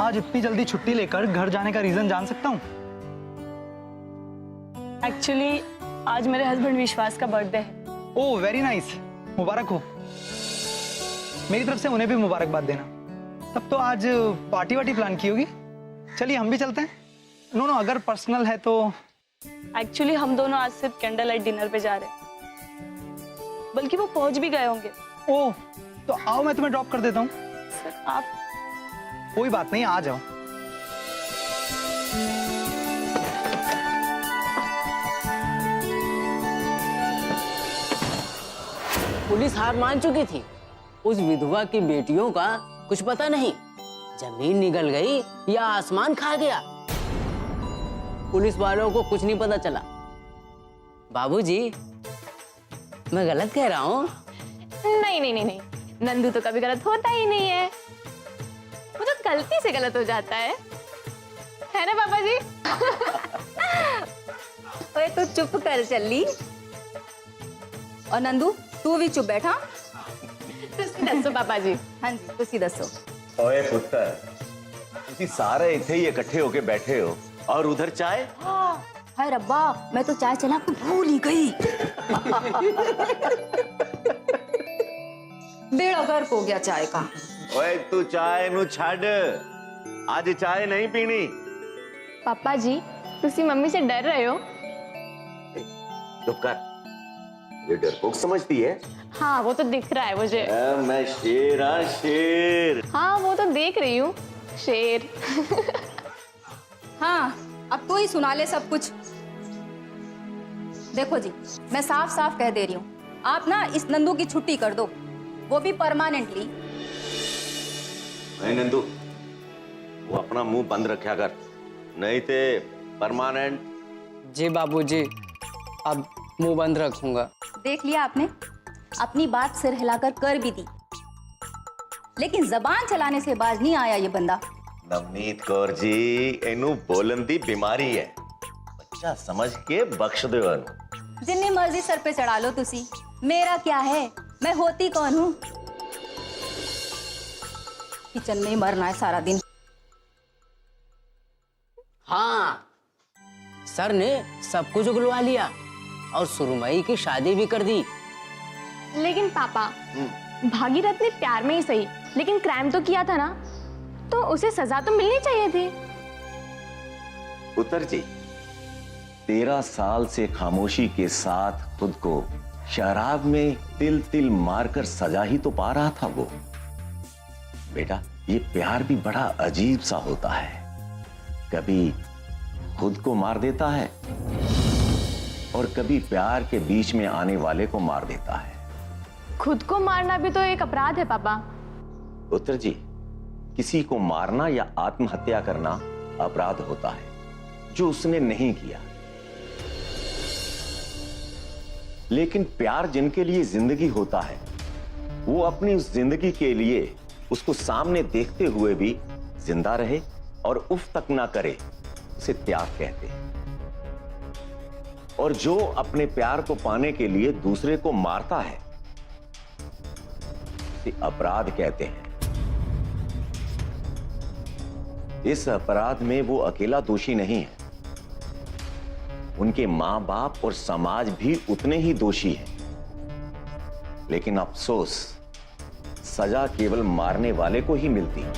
आज इतनी जल्दी छुट्टी लेकर घर जाने का रीजन जान सकता हूँ? एक्चुअली आज मेरे हस्बैंड विश्वास का बर्थडे है। ओह वेरी नाइस, मुबारक हो। मेरी तरफ से उन्हें भी मुबारकबाद देना। तब तो आज पार्टी वार्टी प्लान की होगी। चलिए हम भी चलते हैं। नो अगर पर्सनल है तो। एक्चुअली हम दोनों आज सिर्फ कैंडल लाइट डिनर पे जा रहे हैं, बल्कि वो पहुंच भी गए होंगे। ओह तो आओ, मैं तुम्हें ड्रॉप कर देता हूँ। सर आप। कोई बात नहीं, आ जाओ। पुलिस हार मान चुकी थी। उस विधवा की बेटियों का कुछ पता नहीं, जमीन निगल गई या आसमान खा गया। पुलिस वालों को कुछ नहीं पता चला। बाबूजी, मैं गलत कह रहा हूँ? नहीं नहीं नहीं नहीं, नंदू तो कभी गलत होता ही नहीं है। वो तो गलती से गलत हो जाता है ना पापा जी? ओए तू चुप कर चली। और नंदू तू भी चुप बैठा। दसो पापा जी। हाँ जी तुसी दसो। ओए पुत्र, तुसी सारे इथे ही इकट्ठे होके बैठे हो और उधर चाय? हाय रब्बा, मैं तो चाय चला के भूल ही गई। बेड़ा गर्क हो गया चाय का। ओए तू चाय नु छाड़, आज चाय नहीं पीनी। पापा जी तुसी मम्मी से डर रहे हो? चुप कर, ये डरपोक समझती है। हाँ वो तो दिख रहा है मुझे। मैं शेर शेर। हाँ वो तो देख रही हूँ, शेर। हाँ अब तो ही सुना ले सब कुछ। देखो जी, मैं साफ साफ कह दे रही हूँ, आप ना इस नंदू की छुट्टी कर दो, वो भी परमानेंटली। नहीं नंदू, वो अपना मुंह बंद रखा कर, नहीं ते परमानेंट। जी बाबूजी, अब मुंह बंद रखूंगा। देख लिया आपने, अपनी बात सिर हिलाकर कर भी दी, लेकिन जबान चलाने से बाज नहीं आया ये बंदा। नवनीत कौर जी, इनू बोलन दी बीमारी है, बच्चा समझ के बख्श दो। जितनी मर्जी सर पे चढ़ा लो तुसी, मेरा क्या है, मैं होती कौन हूँ? किचन में ही मरना है सारा दिन। हाँ, सर ने सब कुछ उगलवा लिया और सुरमई की शादी भी कर दी। लेकिन पापा, भागीरथ ने प्यार में ही सही, लेकिन क्राइम तो किया था ना, तो उसे सजा तो मिलनी चाहिए थी। पुत्र जी, 13 साल से खामोशी के साथ खुद को शराब में तिल तिल मारकर सजा ही तो पा रहा था वो। बेटा, ये प्यार भी बड़ा अजीब सा होता है, कभी खुद को मार देता है और कभी प्यार के बीच में आने वाले को मार देता है। खुद को मारना भी तो एक अपराध है पापा। पुत्र जी, किसी को मारना या आत्महत्या करना अपराध होता है जो उसने नहीं किया, लेकिन प्यार जिनके लिए जिंदगी होता है, वो अपनी उस जिंदगी के लिए उसको सामने देखते हुए भी जिंदा रहे और उफ तक ना करे, उसे त्याग कहते हैं। और जो अपने प्यार को पाने के लिए दूसरे को मारता है, उसे अपराध कहते हैं। इस अपराध में वो अकेला दोषी नहीं है, उनके मां बाप और समाज भी उतने ही दोषी हैं। लेकिन अफसोस, सजा केवल मारने वाले को ही मिलती है।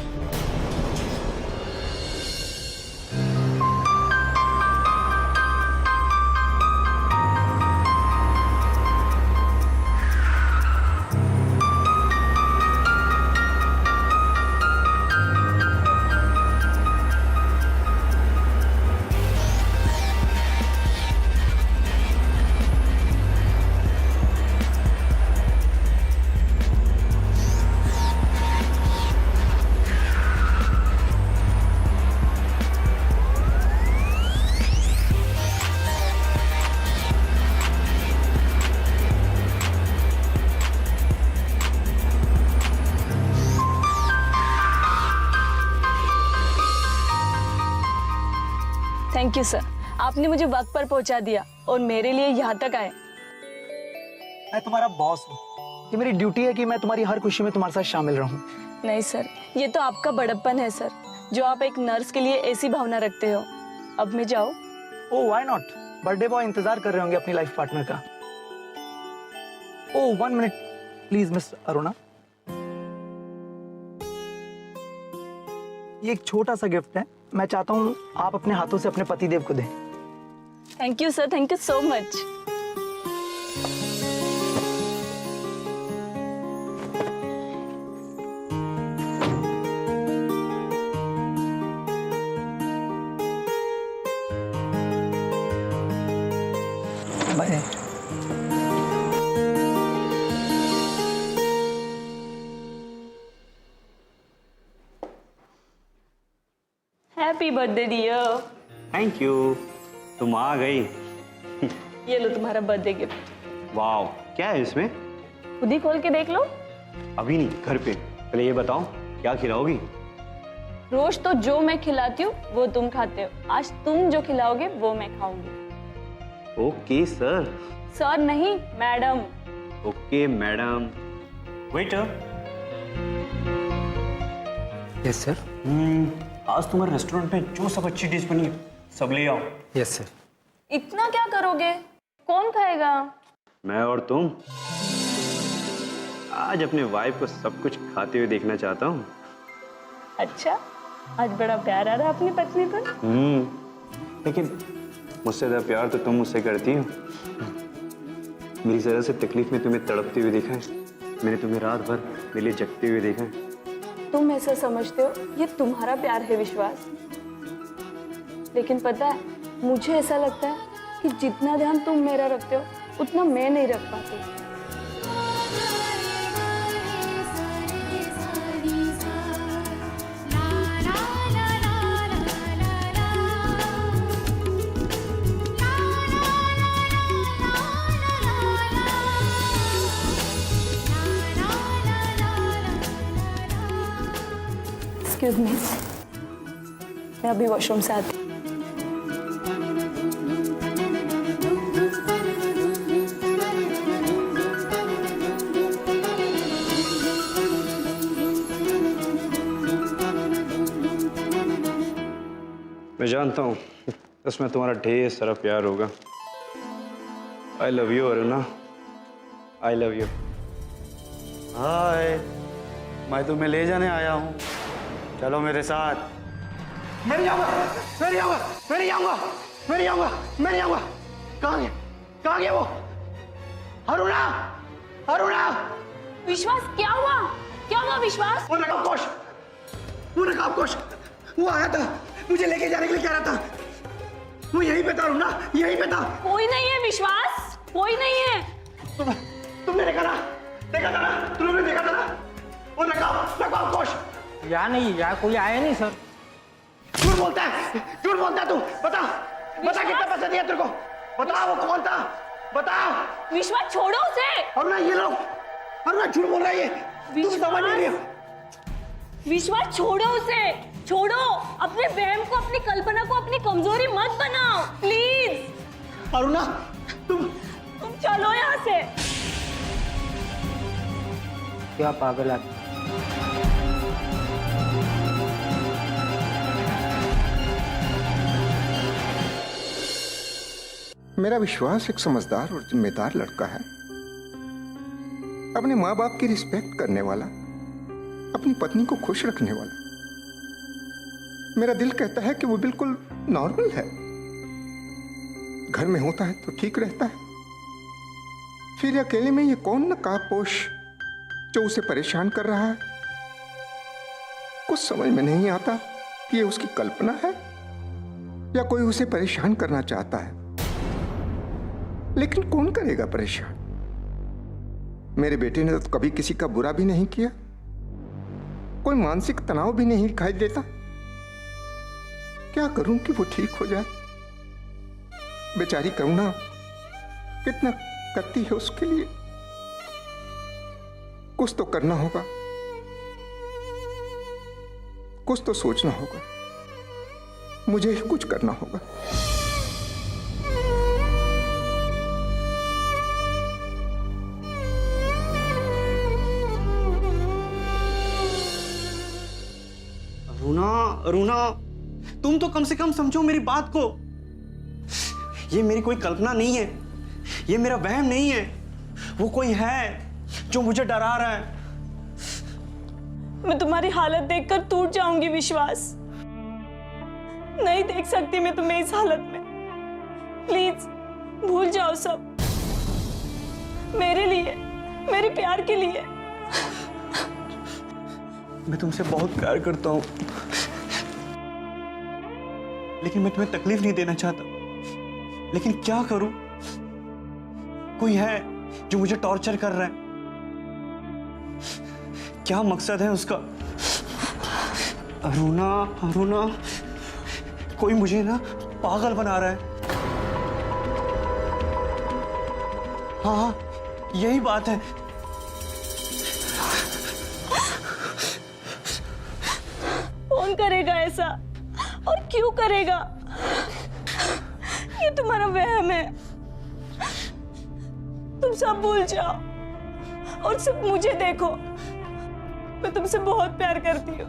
थैंक यू सर, आपने मुझे वक्त पर पहुंचा दिया और मेरे लिए यहाँ तक आए। मैं तुम्हारा बॉस हूँ, ये मेरी ड्यूटी है कि मैं तुम्हारी हर खुशी में तुम्हारे साथ शामिल रहूं। नहीं सर, ये तो आपका बड़प्पन है सर। जो आप एक नर्स के लिए ऐसी भावना रखते हो। अब मैं जाओ। ओ व्हाई नॉट, बर्थडे बॉय इंतजार कर रहे होंगे अपनी लाइफ पार्टनर का। ओ 1 मिनट प्लीज मिस अरुणा, ये एक छोटा सा गिफ्ट है, मैं चाहता हूँ आप अपने हाथों से अपने पतिदेव को दें। Thank you sir, thank you so much. Bye. Happy birthday dear. Thank you, तुम आ गई। ये लो तुम्हारा बर्थडे गिफ्ट। वाह, क्या है इसमें? खुद ही खोल के देख लो। अभी नहीं, घर पे। पहले ये बताओ क्या खिलाओगी? रोज तो जो मैं खिलाती हूँ वो तुम खाते हो, आज तुम जो खिलाओगे वो मैं खाऊंगी। Okay sir. सर नहीं, madam. Okay madam. Waiter. Yes sir. आज तुम्हारे रेस्टोरेंट में जो सब अच्छी डिश बनी है सब ले आओ। Yes sir. इतना क्या करोगे? कौन खाएगा? मैं और तुम। आज अपने वाइफ को सब कुछ खाते हुए देखना चाहता हूँ। अच्छा, आज बड़ा प्यार आ रहा है अपनी पत्नी पर। लेकिन मुझसे ज्यादा प्यार तो तुम मुझसे करती हो। मेरी जरा से तकलीफ में तुम्हें तड़पते हुए देखा है, मैंने तुम्हें रात भर मेरे लिए जगते हुए देखा है। तुम ऐसा समझते हो ये तुम्हारा प्यार है विश्वास, लेकिन पता है मुझे ऐसा लगता है कि जितना ध्यान तुम मेरा रखते हो उतना मैं नहीं रख पाती। एक्सक्यूज मी, मैं अभी वॉशरूम से आती हूँ। मैं जानता हूँ इसमें तुम्हारा ढेर सारा प्यार होगा। I love you Aruna, I love you. Hi, मैं तुम्हें ले जाने आया हूँ, चलो मेरे साथ। मैं नहीं जाऊंगा, मैं नहीं जाऊंगा, मैं नहीं जाऊंगा, मैं नहीं जाऊंगा, मैं नहीं जाऊंगा। कहाँ गया वो? अरुणा, अरुणा। विश्वास, क्या हुआ? क्या हुआ विश्वास? वो नकाबपोश, वो नकाबपोश, वो आया था, मुझे लेके जाने के लिए कह रहा था। वो यहीं पे था अरुणा, यहीं पे था। कोई नहीं है विश्वास, कोई नहीं है। तुमने देखा ना, देखा था ना, तुमने देखा था ना? वो नकाबपोश। यहाँ नहीं, यहाँ कोई आया नहीं सर। झूठ बोलता है, झूठ बोलता है तू। बता, बता कितना पैसा दिया तेरे को? बता वो कौन था? बता। विश्वास छोड़ो उसे। अरुणा ये लोग, अरुणा झूठ बोल रहा है ये। तुम समझ नहीं रही हो। विश्वास छोड़ो उसे, छोड़ो। अपने वहम को, अपनी कल्पना को अपनी कमजोरी मत बनाओ प्लीज। अरुणा तुम चलो यहाँ से। क्या पागल आदमी। मेरा विश्वास एक समझदार और जिम्मेदार लड़का है, अपने माँ बाप की रिस्पेक्ट करने वाला, अपनी पत्नी को खुश रखने वाला। मेरा दिल कहता है कि वो बिल्कुल नॉर्मल है, घर में होता है तो ठीक रहता है। फिर अकेले में ये कौन नकाबपोश जो उसे परेशान कर रहा है? कुछ समझ में नहीं आता कि ये उसकी कल्पना है या कोई उसे परेशान करना चाहता है। लेकिन कौन करेगा परेशान? मेरे बेटे ने तो कभी किसी का बुरा भी नहीं किया, कोई मानसिक तनाव भी नहीं दिखाई देता। क्या करूं कि वो ठीक हो जाए? बेचारी करुणा कितना करती है उसके लिए। कुछ तो करना होगा, कुछ तो सोचना होगा, मुझे ही कुछ करना होगा। अरुणा, तुम तो कम से कम समझो मेरी बात को। ये मेरी कोई कल्पना नहीं है, ये मेरा वहम नहीं है। वो कोई है जो मुझे डरा रहा है। मैं तुम्हारी हालत देखकर टूट जाऊंगी विश्वास। नहीं देख सकती मैं तुम्हें इस हालत में। प्लीज भूल जाओ सब, मेरे लिए, मेरे प्यार के लिए। मैं तुमसे बहुत प्यार करता हूं, लेकिन मैं तुम्हें तकलीफ नहीं देना चाहता। लेकिन क्या करूं? कोई है जो मुझे टॉर्चर कर रहा है। क्या मकसद है उसका? अरुणा, अरुणा, कोई मुझे ना पागल बना रहा है। हाँ हाँ, यही बात है। कौन करेगा ऐसा और क्यों करेगा? ये तुम्हारा वहम है। तुम सब भूल जाओ और सिर्फ मुझे देखो। मैं तुमसे बहुत प्यार करती हूँ।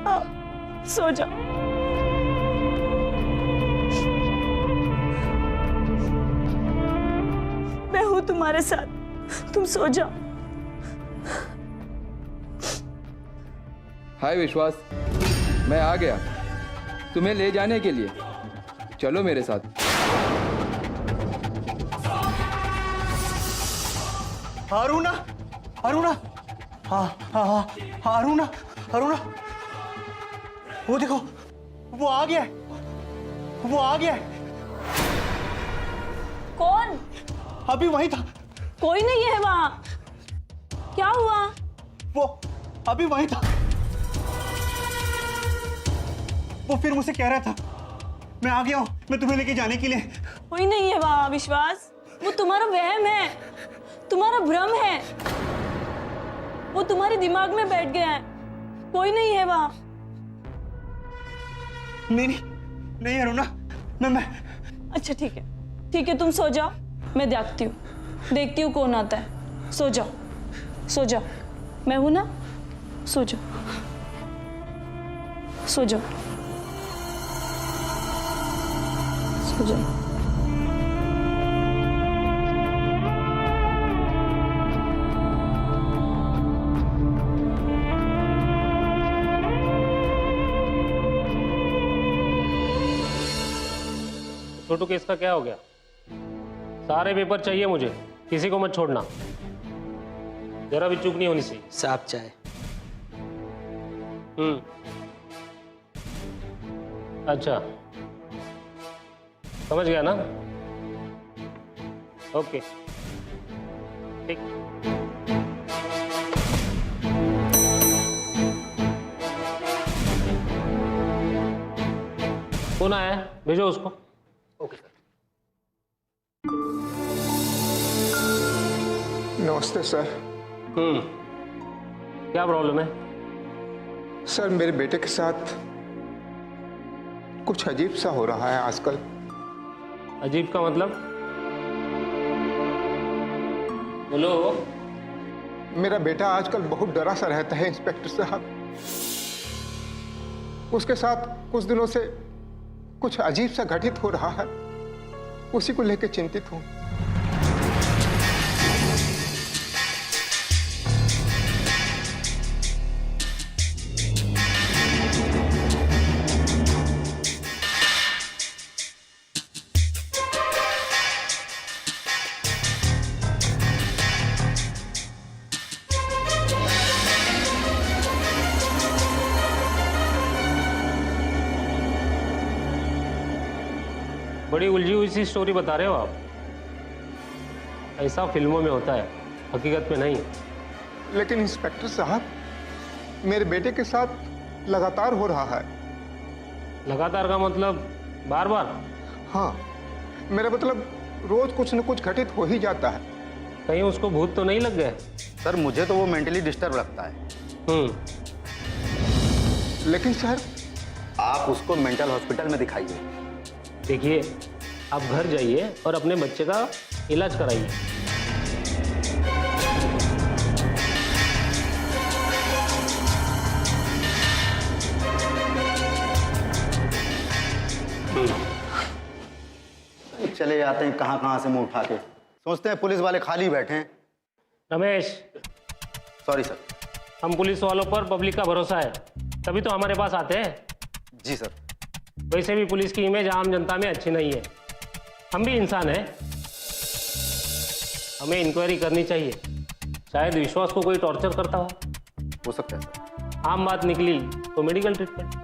आओ, सो जाओ। मैं हूं तुम्हारे साथ, तुम सो जाओ। हाय विश्वास, मैं आ गया तुम्हें ले जाने के लिए। चलो मेरे साथ। अरुणा, अरुणा, हाँ हाँ हाँ हाँ, अरुणा, अरुणा, वो देखो, वो आ गया है, वो आ गया है। कौन? अभी वहीं था। कोई नहीं है वहां। क्या हुआ? वो अभी वहीं था। वो फिर मुझसे कह रहा था, मैं आ गया हूं, मैं तुम्हें लेके जाने के लिए। कोई नहीं है वहां विश्वास। वो तुम्हारा वहम है, तुम्हारा भ्रम है। वो तुम्हारे दिमाग में बैठ गया है। कोई नहीं है वहां। नहीं नहीं नहीं अरुणा, मैं अच्छा ठीक है, ठीक है, तुम सो जाओ। मैं देखती हूँ कौन आता है। सो जाओ, सो जाओ। मैं हूं ना, सो जाओ, सो जाओ, सो जाओ। छोटू केस का क्या हो गया? सारे पेपर चाहिए मुझे, किसी को मत छोड़ना। जरा भी चूक नहीं होनी चाहिए। साफ चाय। अच्छा, समझ गया ना? ओके, ठीक। कौन आया है? भेजो उसको। Okay sir. नमस्ते सर। क्या प्रॉब्लम है? सर, मेरे बेटे के साथ कुछ अजीब सा हो रहा है आजकल। अजीब का मतलब? बोलो। मेरा बेटा आजकल बहुत डरा सा रहता है इंस्पेक्टर साहब। उसके साथ कुछ दिनों से कुछ अजीब सा घटित हो रहा है, उसी को लेकर चिंतित हूं। बड़ी उलझी हुई सी स्टोरी बता रहे हो आप। ऐसा फिल्मों में होता है, हकीकत में नहीं। लेकिन इंस्पेक्टर साहब, मेरे बेटे के साथ लगातार हो रहा है। लगातार का मतलब बार बार? हाँ, मेरा मतलब रोज कुछ न कुछ घटित हो ही जाता है। कहीं उसको भूत तो नहीं लग गए? सर, मुझे तो वो मेंटली डिस्टर्ब लगता है। लेकिन सर, आप उसको मेंटल हॉस्पिटल में दिखाइए। देखिए, आप घर जाइए और अपने बच्चे का इलाज कराइए। चले जाते हैं कहाँ कहाँ से मुंह उठा के, सोचते हैं पुलिस वाले खाली बैठे हैं। Ramesh, sorry sir. हम पुलिस वालों पर पब्लिक का भरोसा है, तभी तो हमारे पास आते हैं। जी सर। वैसे भी पुलिस की इमेज आम जनता में अच्छी नहीं है। हम भी इंसान हैं, हमें इंक्वायरी करनी चाहिए। शायद विश्वास को कोई टॉर्चर करता हो सकता है सर। आम बात निकली तो मेडिकल ट्रीटमेंट।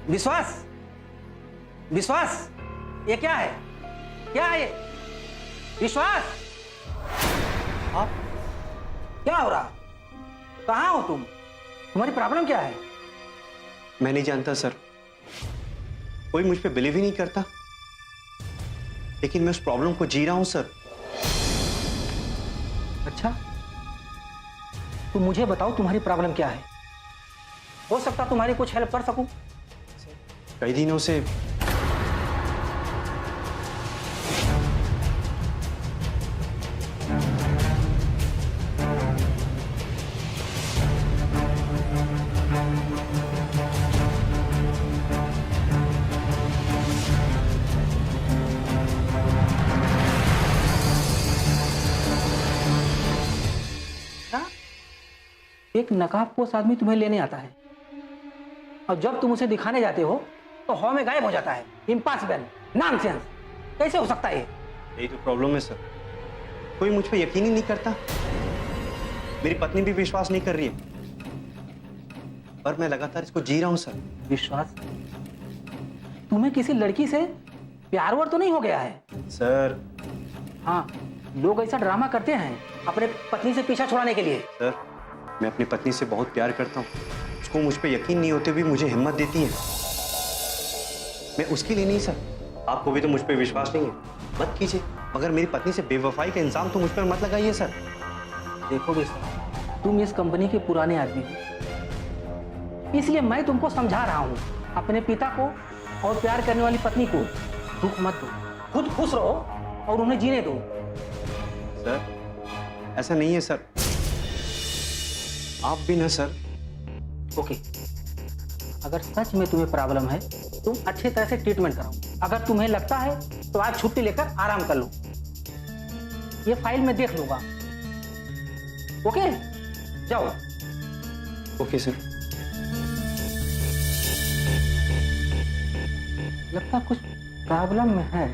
विश्वास, विश्वास, ये क्या है? क्या है ये? विश्वास, आप क्या हो रहा? कहाँ हो तुम? तुम्हारी प्रॉब्लम क्या है? मैं नहीं जानता सर, कोई मुझ पे बिलीव ही नहीं करता, लेकिन मैं उस प्रॉब्लम को जी रहा हूं सर। अच्छा, तो मुझे बताओ तुम्हारी प्रॉब्लम क्या है? हो सकता तुम्हारी कुछ हेल्प कर सकूं। कई दिनों से एक नकाबपोश आदमी तुम्हें लेने आता है और जब तुम उसे दिखाने जाते हो तो हवा में गायब हो जाता है। इम्पॉसिबल, नॉनसेंस, कैसे हो सकता है ये? यही तो प्रॉब्लम है सर, कोई मुझ पे यकीन ही नहीं करता। मेरी पत्नी भी विश्वास नहीं कर रही है, पर मैं लगातार इसको जी रहा हूं सर। विश्वास, तुम्हें किसी लड़की से प्यार वार तो नहीं हो गया है? सर, हाँ, लोग ऐसा ड्रामा करते हैं अपने पत्नी से पीछा छुड़ाने के लिए। सर, मैं अपनी पत्नी से बहुत प्यार करता हूँ, उसको मुझ पे यकीन नहीं होते भी मुझे हिम्मत देती है। मैं उसके लिए नहीं सर, आपको भी तो मुझ पे विश्वास नहीं है, मत कीजिए, मगर मेरी पत्नी से बेवफाई का इल्जाम तो मुझ पर मत लगाइए सर। देखो विश्वास, तुम इस कंपनी के पुराने आदमी हो, इसलिए मैं तुमको समझा रहा हूँ। अपने पिता को और प्यार करने वाली पत्नी को दुख मत दो, खुद खुश रहो और उन्हें जीने दो। सर, ऐसा नहीं है सर, आप भी ना सर। ओके, अगर सच में तुम्हें प्रॉब्लम है, तुम अच्छे तरह से ट्रीटमेंट कराओ। अगर तुम्हें लगता है तो आज छुट्टी लेकर आराम कर लो, ये फाइल मैं देख लूंगा। ओके, जाओ। Okay sir. लगता कुछ प्रॉब्लम में है।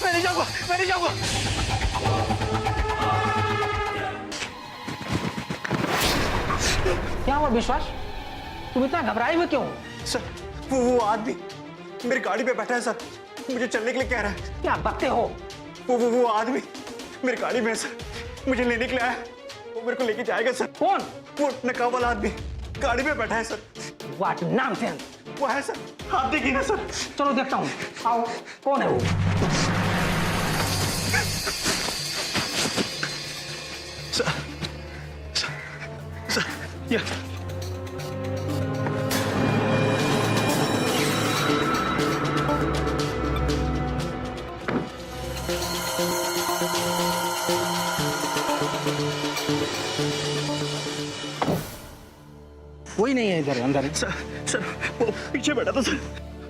मैं नहीं जाऊंगा, मैं नहीं जाऊंगा। क्या हुआ विश्वास, तुम इतना घबराए हुए क्यों? सर, वो आदमी मेरी गाड़ी पे बैठा है सर, मुझे चलने के लिए कह रहा है। क्या बकते हो? वो आदमी मेरी गाड़ी में है सर, मुझे लेने के लिए आया है, वो मेरे को लेके जाएगा सर। कौन? वो नकाब वाला आदमी गाड़ी में बैठा है सर। What nonsense. वो है सर, आप देखिए ना सर। चलो देखता हूँ, आओ, कौन है वो? कोई नहीं है इधर अंदर। सर वो पीछे बैठा था सर।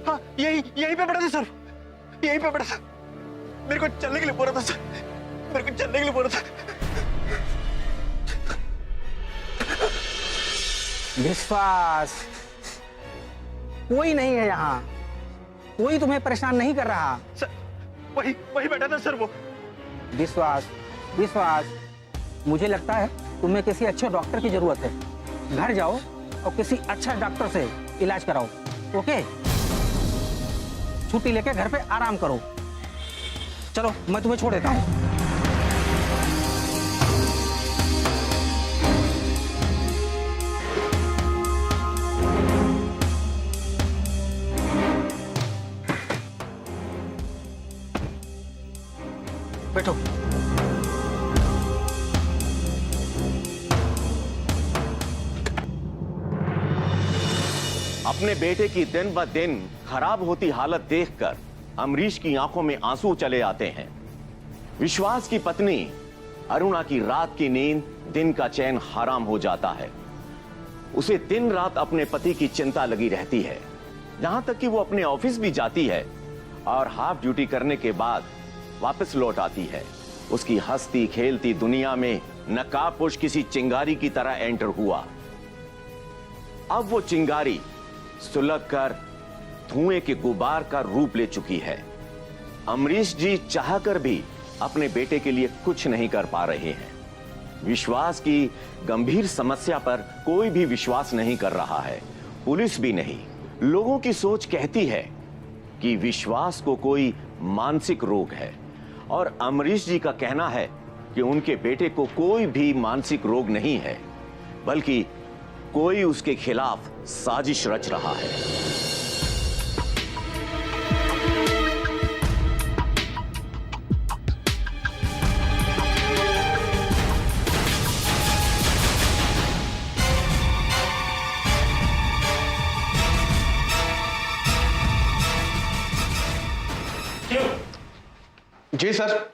हाँ यहीं पे बैठा था सर, यहीं पे बैठा था। मेरे को चलने के लिए बोल रहा था सर, मेरे को चलने के लिए बोल रहा था। विश्वास, कोई नहीं है यहाँ, कोई तुम्हें परेशान नहीं कर रहा। सर वही बैठा था सर वो। विश्वास, विश्वास, मुझे लगता है तुम्हें किसी अच्छे डॉक्टर की जरूरत है। घर जाओ और किसी अच्छा डॉक्टर से इलाज कराओ। ओके, छुट्टी लेके घर पे आराम करो। चलो मैं तुम्हें छोड़ देता हूँ। बैठो। अपने बेटे की दिन ब दिन खराब होती हालत देखकर अमरीश की आंखों में आंसू चले आते हैं। विश्वास की पत्नी अरुणा की रात की नींद, दिन का चैन हराम हो जाता है। उसे दिन रात अपने पति की चिंता लगी रहती है, यहां तक कि वो अपने ऑफिस भी जाती है और हाफ ड्यूटी करने के बाद वापस लौट आती है। उसकी हंसती खेलती दुनिया में नकाबपोश किसी चिंगारी की तरह एंटर हुआ। अब वो चिंगारी सुलगकर धुएं के गुबार का रूप ले चुकी है। अमरीश जी चाहकर भी अपने बेटे के लिए कुछ नहीं कर पा रहे हैं। विश्वास की गंभीर समस्या पर कोई भी विश्वास नहीं कर रहा है, पुलिस भी नहीं। लोगों की सोच कहती है कि विश्वास को कोई मानसिक रोग है और अमरीश जी का कहना है कि उनके बेटे को कोई भी मानसिक रोग नहीं है, बल्कि कोई उसके खिलाफ साजिश रच रहा है। जी सर।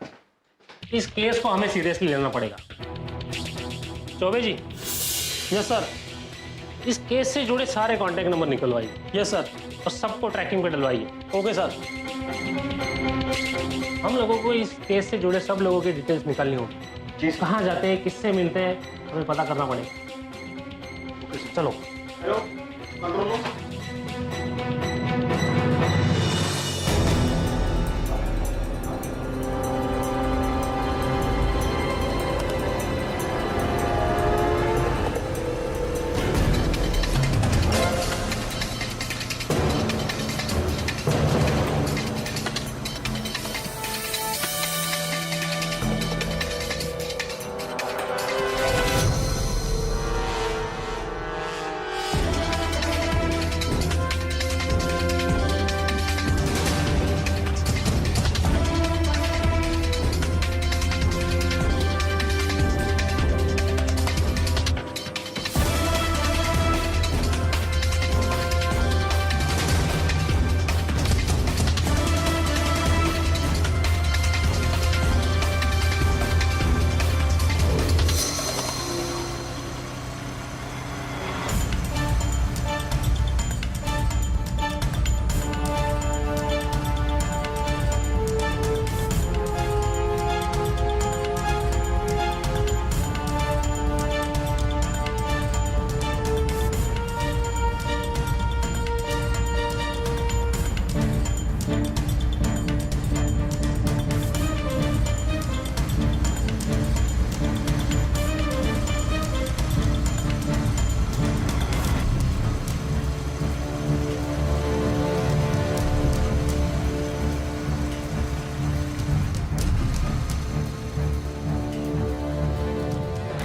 इस केस को हमें सीरियसली लेना पड़ेगा। चौबे जी। Yes sir. इस केस से जुड़े सारे कांटेक्ट नंबर निकलवाइए। Yes sir. और सबको ट्रैकिंग पे डलवाइए। Okay sir. हम लोगों को इस केस से जुड़े सब लोगों की डिटेल्स निकालनी होगी। जी। कहाँ जाते हैं, किससे मिलते हैं, हमें पता करना पड़ेगा। चलो।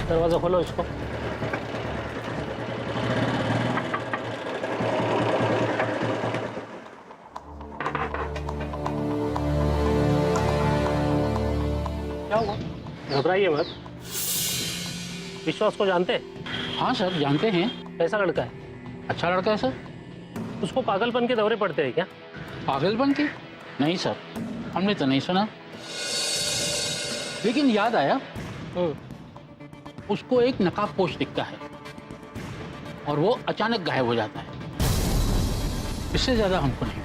दरवाजा खोलो इसको। क्या हुआ? घबराइए मत। विश्वास को जानते हैं? हाँ सर, जानते हैं। कैसा लड़का है? अच्छा लड़का है सर। उसको पागलपन के दौरे पड़ते हैं क्या? पागलपन की? नहीं सर, हमने तो नहीं सुना। लेकिन याद आया, उसको एक नकाबपोश दिखता है। और वो अचानक गायब हो जाता है। इससे ज्यादा हमको नहीं।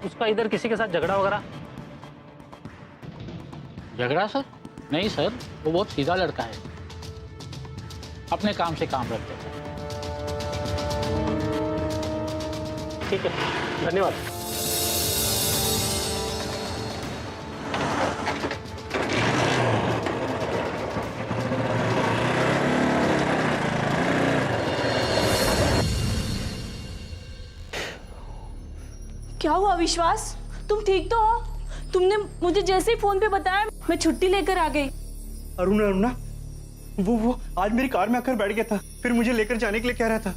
उसका इधर किसी के साथ झगड़ा वगैरह? झगड़ा सर? नहीं सर, वो बहुत सीधा लड़का है, अपने काम से काम रखते हैं। ठीक है, धन्यवाद। क्या हुआ विश्वास? तुम ठीक तो हो? तुमने मुझे जैसे ही फोन पे बताया मैं छुट्टी लेकर आ गई। अरुणा अरुणा, वो आज मेरी कार में आकर बैठ गया था, फिर मुझे लेकर जाने के लिए कह रहा था।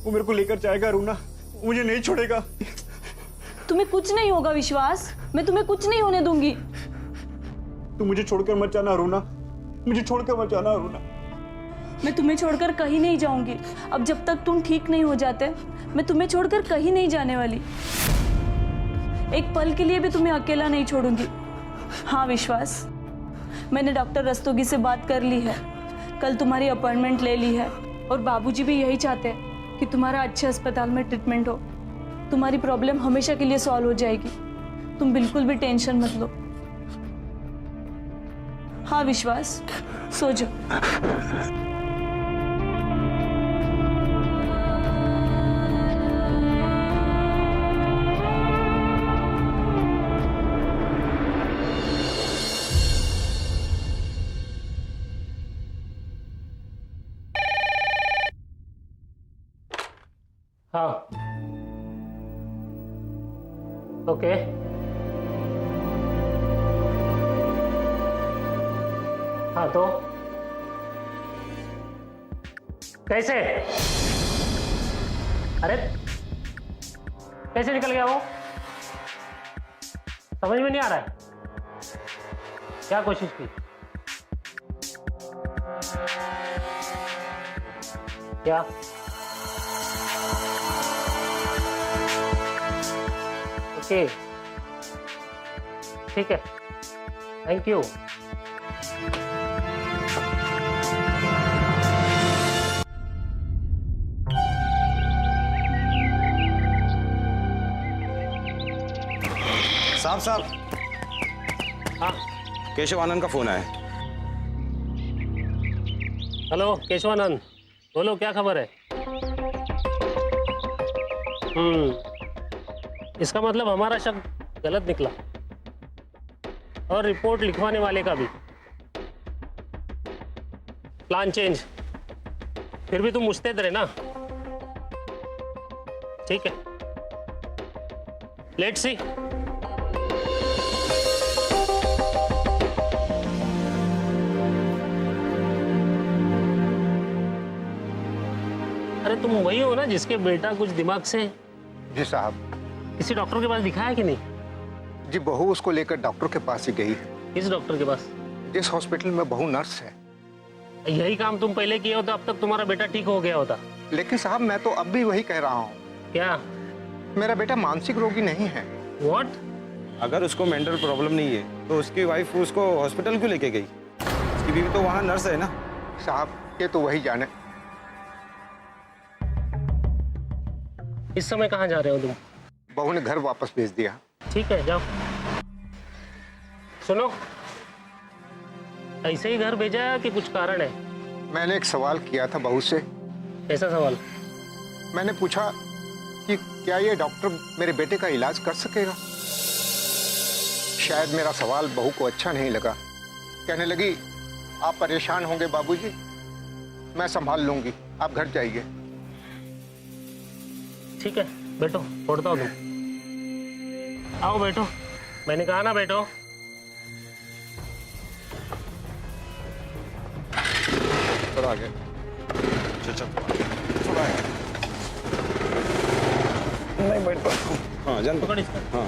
वो मेरे को लेकर जाएगा अरुणा, मुझे नहीं छोड़ेगा। तुम्हें कुछ नहीं होगा विश्वास, मैं तुम्हें कुछ नहीं होने दूंगी। तू मुझे छोड़कर मत जाना अरुणा, मुझे छोड़कर मत जाना अरुणा। मैं तुम्हें छोड़कर कहीं नहीं जाऊंगी। अब जब तक तुम ठीक नहीं हो जाते मैं तुम्हें छोड़कर कहीं नहीं जाने वाली। एक पल के लिए भी तुम्हें अकेला नहीं छोड़ूंगी। हाँ विश्वास, मैंने डॉक्टर रस्तोगी से बात कर ली है, कल तुम्हारी अपॉइंटमेंट ले ली है और बाबूजी भी यही चाहते हैं कि तुम्हारा अच्छे अस्पताल में ट्रीटमेंट हो। तुम्हारी प्रॉब्लम हमेशा के लिए सॉल्व हो जाएगी, तुम बिल्कुल भी टेंशन मत लो। हाँ विश्वास, सो जाओ। हाँ, ओके। हाँ तो कैसे? अरे कैसे निकल गया वो? समझ में नहीं आ रहा है। क्या कोशिश की? क्या? ओके, ठीक है, थैंक यू। साहब हाँ, केशव आनंद का फोन आया। हेलो केशवानंद, बोलो क्या खबर है? इसका मतलब हमारा शक गलत निकला और रिपोर्ट लिखवाने वाले का भी। Plan change. फिर भी तुम मुस्तैद रहे ना? ठीक है, लेट्स सी। अरे तुम वही हो ना जिसके बेटा कुछ दिमाग से? जी साहब। किसी डॉक्टर के पास दिखाया कि नहीं? जी, बहू उसको लेकर डॉक्टर के पास ही गई है। किस डॉक्टर के पास? जिस हॉस्पिटल में बहू नर्स है। यही काम तुम पहले किए होते अब तक तुम्हारा बेटा ठीक हो गया होता। लेकिन साहब मैं तो अब भी वही कह रहा हूँ। क्या? मेरा बेटा मानसिक रोगी नहीं है। व्हाट? अगर उसको मेंटल प्रॉब्लम नहीं है तो उसकी वाइफ उसको हॉस्पिटल क्यों लेके गई? उसकी बीवी तो वहाँ नर्स है ना। साहब ये तो वही जाने। इस समय कहाँ जा रहे हो तुम? बहू ने घर वापस भेज दिया। ठीक है, जाओ। सुनो, ऐसे ही घर भेजा है कि कुछ कारण है? मैंने एक सवाल किया था बहू से। कैसा सवाल? मैंने पूछा कि क्या ये डॉक्टर मेरे बेटे का इलाज कर सकेगा। शायद मेरा सवाल बहू को अच्छा नहीं लगा। कहने लगी, आप परेशान होंगे बाबूजी, मैं संभाल लूंगी, आप घर जाइए। ठीक है, बैठो, छोड़ता हूँ तुम। आओ बैठो, मैंने कहा ना बैठो। थोड़ा आगे। चल थोड़ा आगे। नहीं बैठ पाता। हाँ जान पकड़ इसको। हाँ।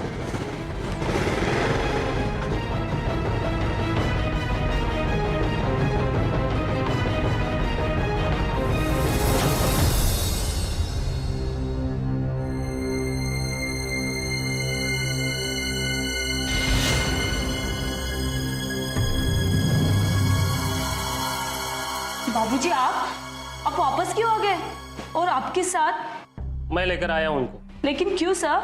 बाबूजी आप वापस क्यों आ गए? और आपके साथ? मैं लेकर आया हूं उनको। लेकिन क्यों सर?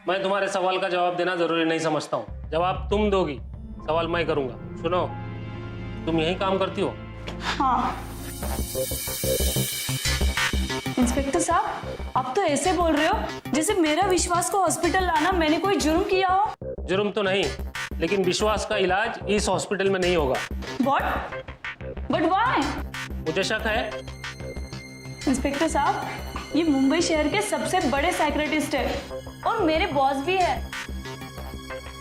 मैं तुम्हारे सवाल का जवाब देना जरूरी नहीं समझता हूँ। जवाब तुम दोगी, सवाल मैं करूंगा। सुनो, तुम यही काम करती हो? हाँ। इंस्पेक्टर साहब, आप तो ऐसे बोल रहे हो जैसे मेरा विश्वास को हॉस्पिटल लाना मैंने कोई जुर्म किया हो। जुर्म तो नहीं, लेकिन विश्वास का इलाज इस हॉस्पिटल में नहीं होगा। What? But why? मुझे शक है। इंस्पेक्टर साहब, ये मुंबई शहर के सबसे बड़े साइकियाट्रिस्ट है और मेरे बॉस भी है,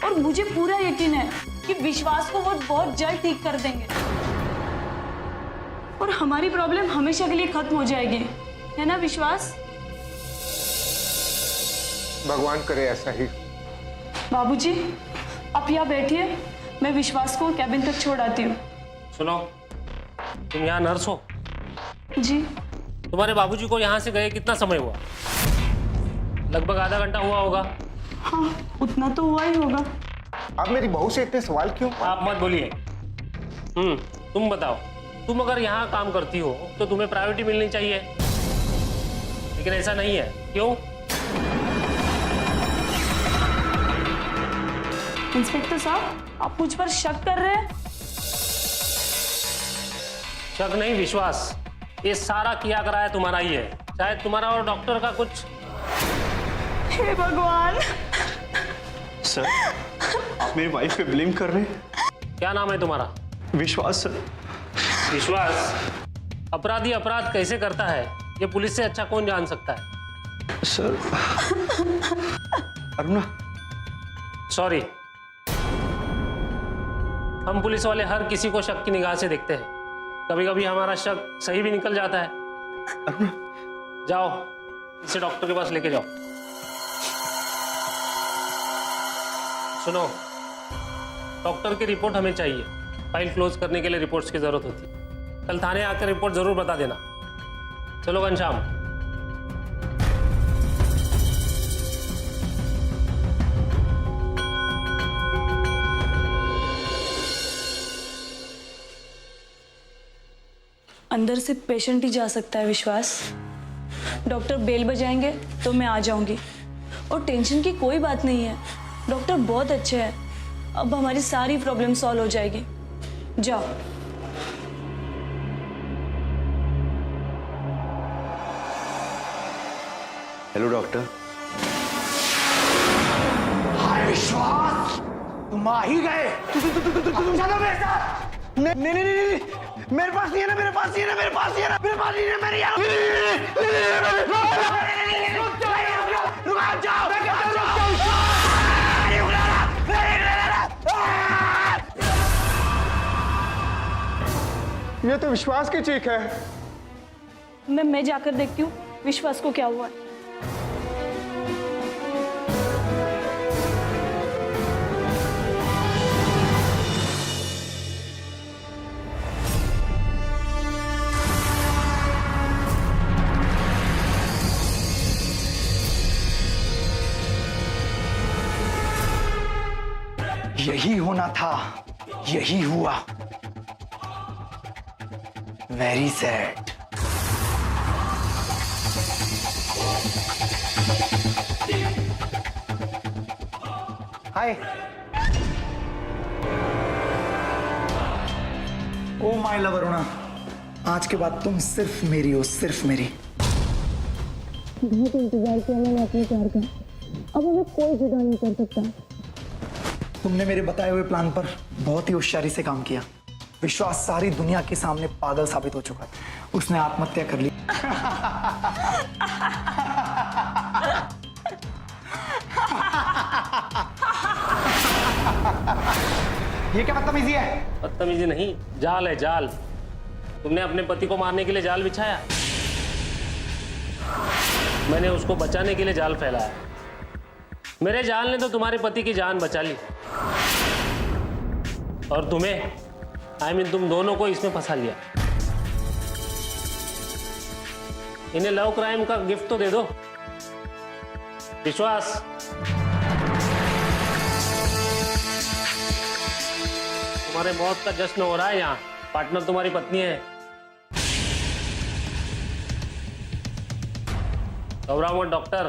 और मुझे पूरा यकीन है कि विश्वास को वो बहुत जल्द ठीक कर देंगे और हमारी प्रॉब्लम हमेशा के लिए खत्म हो जाएगी, है ना विश्वास? भगवान करे ऐसा ही। बाबूजी, आप यहाँ बैठिए, मैं विश्वास को कैबिन तक छोड़ आती हूँ। सुनो, तुम यहाँ नर्स हो? जी। तुम्हारे बाबूजी को यहाँ से गए कितना समय हुआ? लगभग आधा घंटा हुआ होगा। हाँ, उतना तो हुआ ही होगा। आप मेरी बहू से इतने सवाल क्यों? आप मत बोलिए। तुम बताओ, तुम अगर यहाँ काम करती हो तो तुम्हें प्रायोरिटी मिलनी चाहिए, लेकिन ऐसा नहीं है। क्यों? इंस्पेक्टर साहब, आप मुझ पर शक कर रहे हैं? शक नहीं, विश्वास। ये सारा किया कराया तुम्हारा ही है, शायद तुम्हारा और डॉक्टर का कुछ। हे भगवान। सर, आप मेरी वाइफ पे ब्लेम कर रहे हैं। क्या नाम है तुम्हारा? विश्वास सर। विश्वास, अपराधी अपराध कैसे करता है ये पुलिस से अच्छा कौन जान सकता है? सर, अरुणा। सॉरी, हम पुलिस वाले हर किसी को शक की निगाह से देखते हैं। कभी कभी हमारा शक सही भी निकल जाता है। अरुणा, जाओ, इसे डॉक्टर के पास लेके जाओ। सुनो, डॉक्टर की रिपोर्ट हमें चाहिए। फाइल क्लोज करने के लिए रिपोर्ट्स की जरूरत होती है। कल थाने आकर रिपोर्ट जरूर बता देना। चलो घनश्याम। अंदर से पेशेंट ही जा सकता है विश्वास। डॉक्टर बेल बजाएंगे तो मैं आ जाऊंगी, और टेंशन की कोई बात नहीं है। डॉक्टर बहुत अच्छे हैं, अब हमारी सारी प्रॉब्लम सॉल्व हो जाएगी। जाओ। Hello doctor. हाय विश्वास, तुम आ ही गए। तुम चलो मेरे साथ। नहीं नहीं नहीं नहीं, मेरे पास नहीं है ना, मेरे पास नहीं है ना, मेरे पास नहीं है ना, मेरे पास नहीं है, मेरी रुक जाओ। ये तो विश्वास की चीख है। मैं जाकर देखती हूँ विश्वास को क्या हुआ है। यही होना था, यही हुआ। Very sad. Hi. Oh my love Aruna, आज के बाद तुम सिर्फ मेरी हो, सिर्फ मेरी। बहुत इंतजार किया मैंने अपने प्यार का, अब हमें कोई जुदा नहीं कर सकता। तुमने मेरे बताए हुए प्लान पर बहुत ही होशियारी से काम किया। विश्वास सारी दुनिया के सामने पागल साबित हो चुका है। उसने आत्महत्या कर ली। ये क्या बदतमीजी है? बदतमीजी नहीं, जाल है जाल। तुमने अपने पति को मारने के लिए जाल बिछाया, मैंने उसको बचाने के लिए जाल फैलाया। मेरे जाल ने तो तुम्हारे पति की जान बचा ली, और तुम्हें तुम दोनों को इसमें फंसा लिया। इन्हें लव क्राइम का गिफ्ट तो दे दो। विश्वास, तुम्हारे मौत का जश्न हो रहा है यहाँ। पार्टनर तुम्हारी पत्नी है। घबराओ मत डॉक्टर।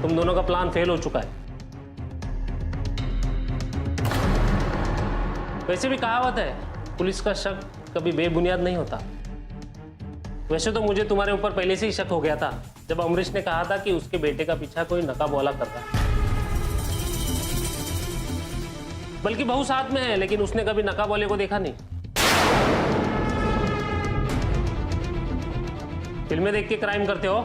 तुम दोनों का प्लान फेल हो चुका है। वैसे भी कहावत है, पुलिस का शक कभी बेबुनियाद नहीं होता। वैसे तो मुझे तुम्हारे ऊपर पहले से ही शक हो गया था जब अमरीश ने कहा था कि उसके बेटे का पीछा कोई नकाब वाला करता है। बल्कि बहू साथ में है, लेकिन उसने कभी नकाब वाले को देखा नहीं। फिल्में देख के क्राइम करते हो?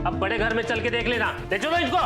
अब बड़े घर में चल के देख लेना। ले चलो इनको।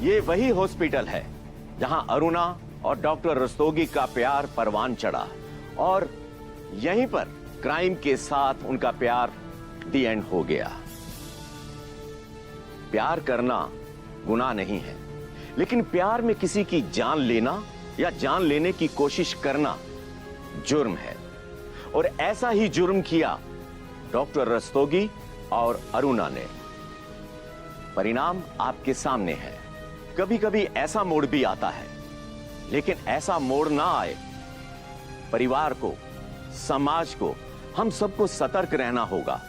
ये वही हॉस्पिटल है जहां अरुणा और डॉक्टर रस्तोगी का प्यार परवान चढ़ा और यहीं पर क्राइम के साथ उनका प्यार दी एंड हो गया। प्यार करना गुनाह नहीं है, लेकिन प्यार में किसी की जान लेना या जान लेने की कोशिश करना जुर्म है। और ऐसा ही जुर्म किया डॉक्टर रस्तोगी और अरुणा ने। परिणाम आपके सामने है। कभी कभी ऐसा मोड़ भी आता है, लेकिन ऐसा मोड़ ना आए। परिवार को, समाज को, हम सबको सतर्क रहना होगा।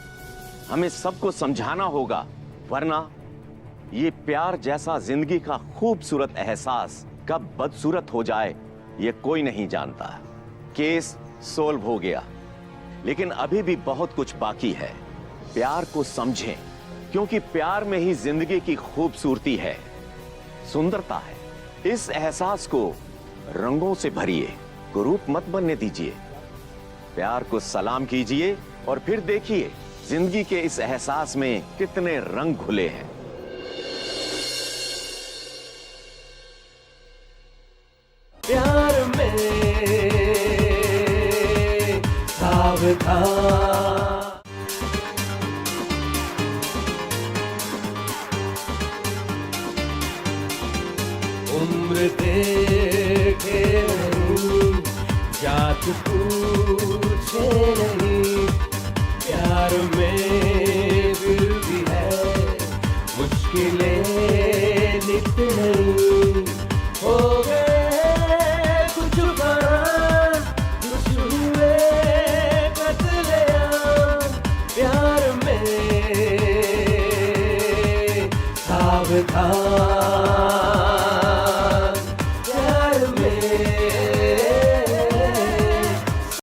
हमें सबको समझाना होगा, वरना ये प्यार जैसा जिंदगी का खूबसूरत एहसास कब बदसूरत हो जाए ये कोई नहीं जानता। केस सोल्व हो गया, लेकिन अभी भी बहुत कुछ बाकी है। प्यार को समझें, क्योंकि प्यार में ही जिंदगी की खूबसूरती है, सुंदरता है। इस एहसास को रंगों से भरिए, कुरूप मत बनने दीजिए। प्यार को सलाम कीजिए और फिर देखिए जिंदगी के इस एहसास में कितने रंग घुले हैं। प्यार में सावधान, उम्र देखे नहीं, जात पूछे नहीं। प्यार में दिल भी है, मुश्किलें नित नहीं। हो गए कुछ बार, कुछ हुए कत्लेआम। प्यार में सावधान।